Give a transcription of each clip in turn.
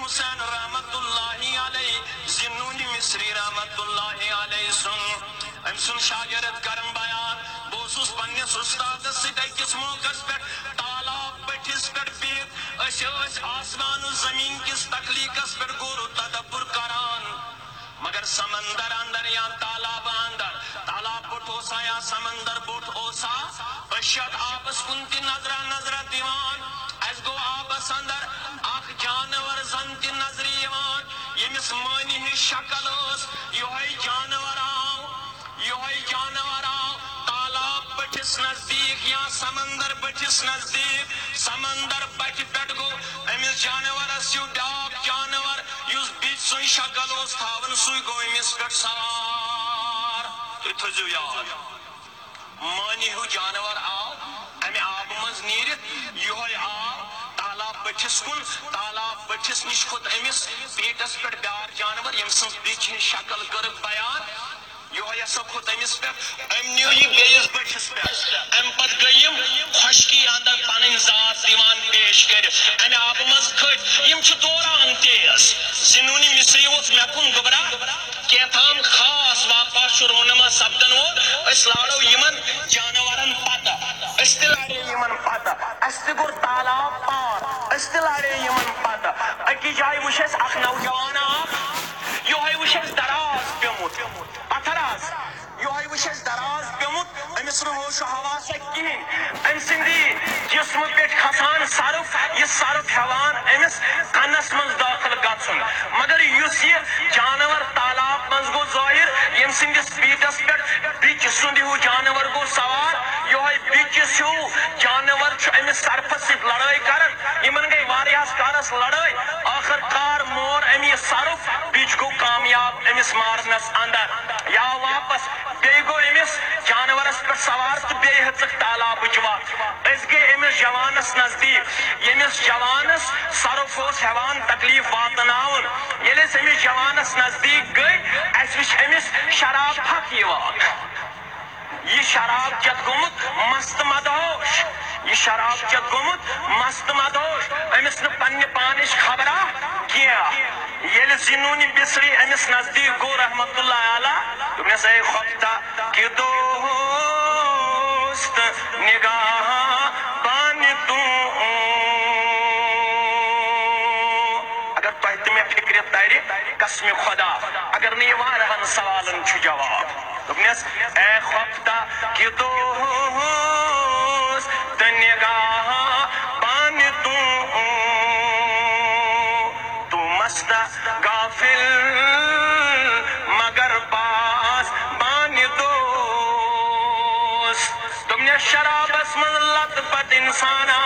حسین رحمت اللہ علیہ ذنون مصری رحمت اللہ علیہ ام سن شاگرد کرن بیان بوسوس پنس استاد سکس موقع پہ تالاب بٹھس پہ بہت آسمان و زمین کس تخلیقس پہ غور و تدبر کران مگر سمندر اندر یا تالاب اندر تالاب بوٹ اوسا یا سمندر بوٹ اوسا اشد آبس کن تی نظر دیوان اس گو آبس اندر اخ جانور زن تی نظر یوان یمس مانی ہی شکل اس یوہی جانور آو تالاب بٹھس نزدیک یا سمندر بٹھس نزدیک سمندر بٹ پٹ گو امس جانور اس یو ڈاک جانور یوس بیچ سن شکل اس تھاون سوی گو امس پٹ سوار تو تھزو یاد مانی ہو جانور آو امی آب مز نیرت یوہی آو تالاب بٹھس کن تالاب بٹھس نش خود امس پیٹس پٹ بیار جانور یم سن بیچ شکل کرک بیان یوہی ایسا خود امس پہ ام نیوی بیس بٹھس پہ ام پت گئیم خشکی اندر پانن ذات دیوان پیش کر ام آب مز کھٹ یم چھ دوران تیز زنونی مصری ووت مکن گبرا کیتھام خاص واقع شرونما سبدن وول اس لاڑو یمن جانورن پتہ اس تلاڑے یمن پتہ اس تگور تالاب پار اس تلاڑے یمن پتہ اکی جائے وشس اخ نوجوان آخ یوہی وشس دراز پیموت پتھراز یوہی وشس دراز پیموت امس ہوش و حواس کہین ام سندی جسم پیٹ کھسان صرف یہ صرف ہیوان امس کنس من داخل گژھن مگر یس یہ جانور تالاب من گو ظاہر یم سندس پیٹس پیٹ بچ سند ہو جانور گو سوار یوہی بچس ہو جانور چھ امس سرفس سۭتۍ لڑائی کرن یمن گئی واریاہس کالس لڑائی آخر کار مور امی صرف بچ گو کامیاب امس مارنس اندر یا واپس بی گو امس جانورس پر سوار تو بی ہچک تالاب وات اس گئی امس جوانس نزدیک یمس جوانس صرف اس ہیوان تکلیف واتناون یلس امس جوانس نزدیک گئی اس وچ امس شراب پھک یوان یہ شراب چت گومت مست مدہوش یہ شراب چت گومت مست مدہوش امس نے پنہ پانش خبرہ کیا یل زنونی مصری امس نزدیک گو رحمت اللہ علیہ تم سے خفتا کہ دوست نگاہ بان تو اگر تمہیں فکر تاری قسم خدا اگر نہیں وارہن سوالن چھ جواب تمنس اے خفتا کہ دوست نگاہ بان تو مست غافل مگر باز بان دوست تم نے شراب اسمن لط پت انسانا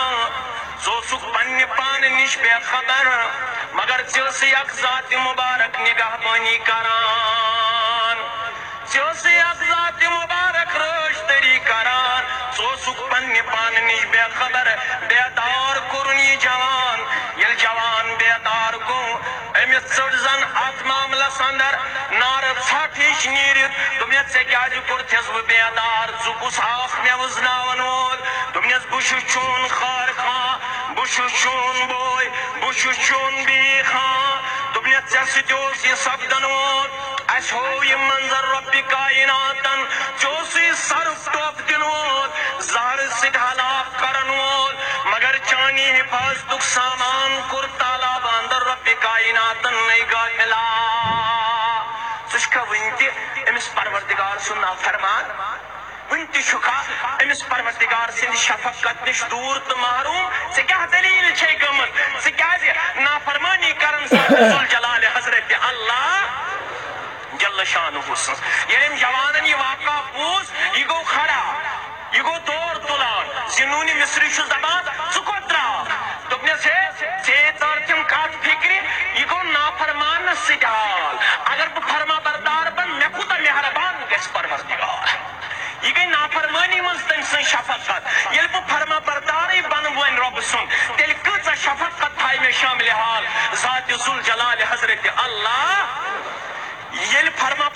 سو سکھ پنی پان نش بے خبر مگر چلسی اک ذات مبارک نگاہ بانی کران چلسی اک ذات مبارک روشتری کران سو سکھ پنی پان نش بے خبر بیدار کرنی جوان یل جوان بیدار کو امس چڑ زن ات معاملس اندر نار ژھٹ ہش نیرت دوپنس ژے کیازِ کوٚرتھس بہٕ بیدار ژٕ کُس اکھ مےٚ وٕزناون وول دوپنس بہٕ چھُس چون خار خاں بہٕ چھُس چون بوے بہٕ چھُس چون بی خاں دوپنس ژےٚ سۭتۍ اوس یہِ سپدن وول اسہِ ہوو یہِ منظر رۄبِ کایناتن ژےٚ اوسُے صرف ٹۄپھ دِنہٕ وول زہرٕ سۭتۍ ہلاک کرن وول مگر چانی حفاظتُک سامان کوٚر تالاب اندر رۄبِ کایناتن نَے غافلا ژٕ چھُکھا وٕنہِ تہِ أمِس پروردگار سُنٛد نافرمان وٕنہِ تہِ چھُکھا أمِس پروردگار سٕنٛدِ شفقت نِش دوٗر تہٕ محروٗم ژےٚ کیٛاہ دلیٖل چھے گٔمٕژ ژٕ کیٛازِ نافرمٲنی کران ذات ذوالجلال حضرت اللہ جل شانہ سٕنٛز ییٚلہِ أمۍ جوانن یہِ واقعہ بوٗز یہِ گوٚو کھڑا یہ گو دور تلان زنونی مصری چھُ دپان ژٕ کوٚت درٛاکھ دوٚپنس ہے ژےٚ تر تِم کتھ فکرِ یہ گوٚو نافرمانس سۭتۍ حال اگر بہٕ فرما بردار بن مےٚ کوٗتاہ مہربان گژھِ پروردگار یہ گئی نافرمانی منٛز تٔمۍ سٕنٛز شفقت ییٚلہِ بہٕ فرما بردارٕے بنہٕ وۄنۍ رۄبہٕ سُنٛد تیٚلہِ کۭژاہ شفقت تھایہِ مےٚ شاملِ حال ذات ذوالجلال حضرت اللہ ییٚلہِ فرما